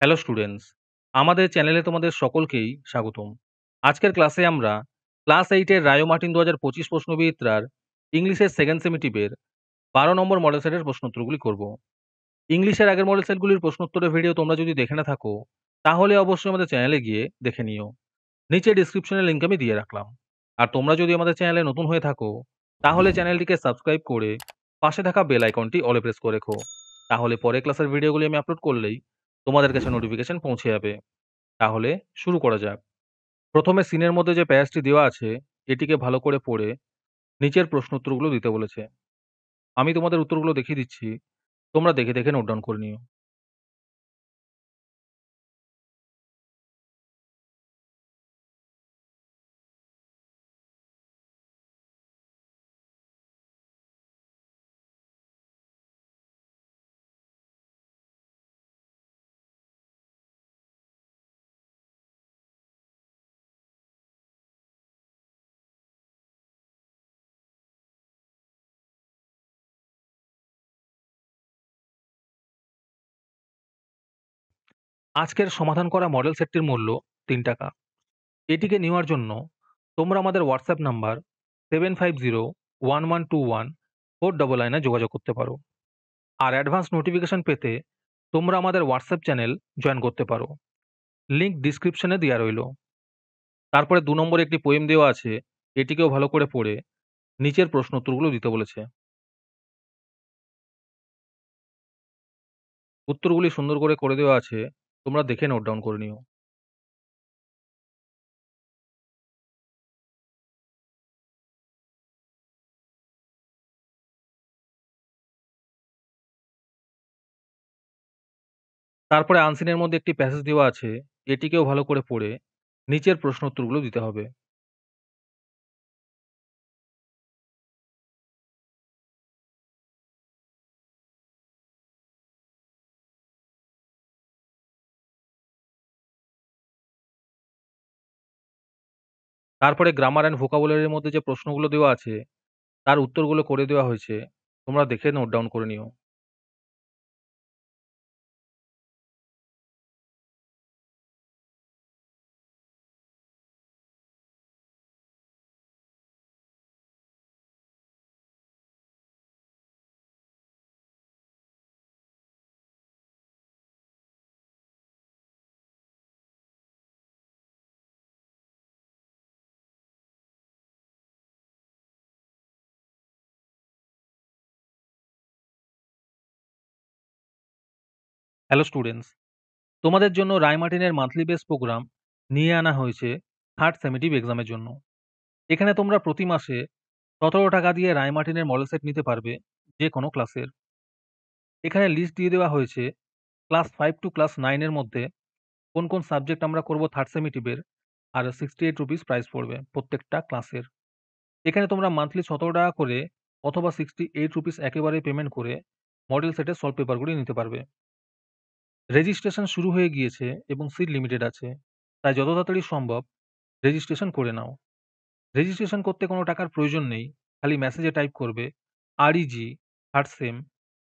Hello students, আমাদের চ্যানেলে তোমাদের সকলকেই স্বাগতম। আজকের ক্লাসে আমরা ক্লাস 8 এর রায়ো মার্টিন ২০২৫ প্রশ্নবিচিত্রার ইংলিশের সেকেন্ড সেমিটিভের ১২ নম্বর মডেল সেটের প্রশ্নোত্তরগুলি করব। ইংলিশের আগের মডেল সেটগুলির প্রশ্নোত্তরের ভিডিও তোমরা যদি দেখে না থাকো, তাহলে অবশ্যই আমাদের চ্যানেলে গিয়ে দেখে নিও। নিচে ডেসক্রিপশনে লিংক আমি দিয়ে রাখলাম। আর তোমরা যদি আমাদের চ্যানেলে নতুন হয়ে থাকো, তাহলে চ্যানেলটিকে সাবস্ক্রাইব করে পাশে থাকা বেল আইকনটি অলে প্রেস করে রেখো। তাহলে পরের ক্লাসের ভিডিওগুলি আমি আপলোড করলেই তোমাদের কাছে নোটিফিকেশন পৌঁছে যাবে। তাহলে শুরু করা যাক। প্রথমে সিনের মধ্যে যে প্যাসেজটি দেওয়া আছে, এটিকে ভালো করে পড়ে নিচের প্রশ্ন উত্তরগুলো দিতে বলেছে। আমি তোমাদের উত্তরগুলো দেখিয়ে দিচ্ছি। তোমরা দেখে দেখে নোট ডাউন করে নিও। আজকের সমাধান করা মডেল সেটটির মূল্য ৳৩। এটিকে নেওয়ার জন্য তোমরা আমাদের হোয়াটসঅ্যাপ নাম্বার 7501121499 এ যোগাযোগ করতে পারো। আর অ্যাডভান্স নোটিফিকেশন পেতে তোমরা আমাদের হোয়াটসঅ্যাপ চ্যানেল জয়েন করতে পারো। লিংক ডিসক্রিপশনে দেওয়া রইল। তারপরে ২ নম্বরে একটি পোয়েম দেওয়া আছে, এটিকেও ভালো করে পড়ে নিচের প্রশ্ন উত্তরগুলো দিতে বলেছে। উত্তরগুলি সুন্দর করে দেওয়া আছে। তোমরা দেখে নোট ডাউন করে নিও। তারপরে আনসিন এর মধ্যে একটি প্যাসেজ দেওয়া আছে। এটিকেও ভালো করে পড়ে নিচের প্রশ্ন উত্তরগুলো দিতে হবে। তারপরে গ্রামার অ্যান্ড ভোকাবুলারির মধ্যে যে প্রশ্নগুলো দেওয়া আছে, তার উত্তরগুলো করে দেওয়া হয়েছে। তোমরা দেখে নোট ডাউন করে নিও। হ্যালো স্টুডেন্টস, তোমাদের জন্য রায়মার্টিনের মান্থলি বেস প্রোগ্রাম নিয়ে আনা হয়েছে থার্ড সেমেটিভ এক্সামের জন্য। এখানে তোমরা প্রতি মাসে ৳১৭ দিয়ে রায়মার্টিনের মডেল সেট নিতে পারবে যে কোনো ক্লাসের। এখানে লিস্ট দিয়ে দেওয়া হয়েছে ক্লাস 5 টু ক্লাস 9 এর মধ্যে কোন কোন সাবজেক্ট আমরা করব থার্ড সেমেটিভের, আর ₹68 প্রাইস পড়বে প্রত্যেকটা ক্লাসের। এখানে তোমরা মান্থলি ৳১৭ করে অথবা ₹68 একেবারে পেমেন্ট করে মডেল সেটের সলভ পেপারগুলি নিতে পারবে। রেজিস্ট্রেশন শুরু হয়ে গিয়েছে এবং সিট লিমিটেড আছে। তাই যত তাড়াতাড়ি সম্ভব রেজিস্ট্রেশন করে নাও। রেজিস্ট্রেশন করতে কোনো টাকার প্রয়োজন নেই। খালি মেসেজে টাইপ করবে REG থার্ড সেম,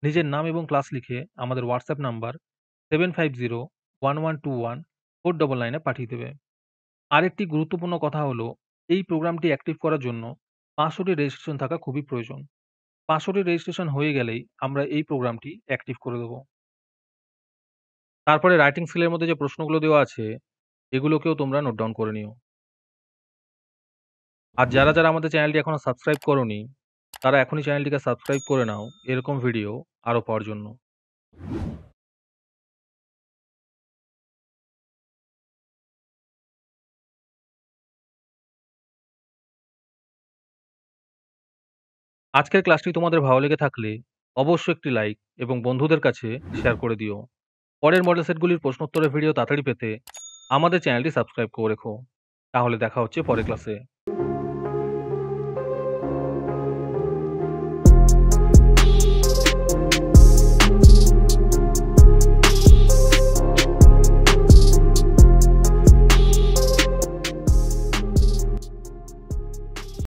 নিজের নাম এবং ক্লাস লিখে আমাদের হোয়াটসঅ্যাপ নাম্বার 7501121499 এ পাঠিয়ে দেবে। আরেকটি গুরুত্বপূর্ণ কথা হলো, এই প্রোগ্রামটি অ্যাক্টিভ করার জন্য ৫০০ টি রেজিস্ট্রেশন থাকা খুবই প্রয়োজন। ৫০০ টি রেজিস্ট্রেশন হয়ে গেলেই আমরা এই প্রোগ্রামটি অ্যাক্টিভ করে দেব। তারপরে রাইটিং স্কিলের মধ্যে যে প্রশ্নগুলো দেওয়া আছে, এগুলোকেও তোমরা নোট ডাউন করে নিও। আর যারা আমাদের চ্যানেলটি এখনো সাবস্ক্রাইব করোনি, তারা এখনই চ্যানেলটিকে সাবস্ক্রাইব করে নাও এরকম ভিডিও আরো পাওয়ার জন্য। আজকের ক্লাসটি তোমাদের ভালো লেগে থাকলে অবশ্যই একটি লাইক এবং বন্ধুদের কাছে শেয়ার করে দিও। পরের মডেল সেটগুলির প্রশ্নোত্তরের ভিডিও তাড়াতাড়ি পেতে আমাদের চ্যানেলটি সাবস্ক্রাইব করে রেখো। তাহলে দেখা হচ্ছে পরের ক্লাসে।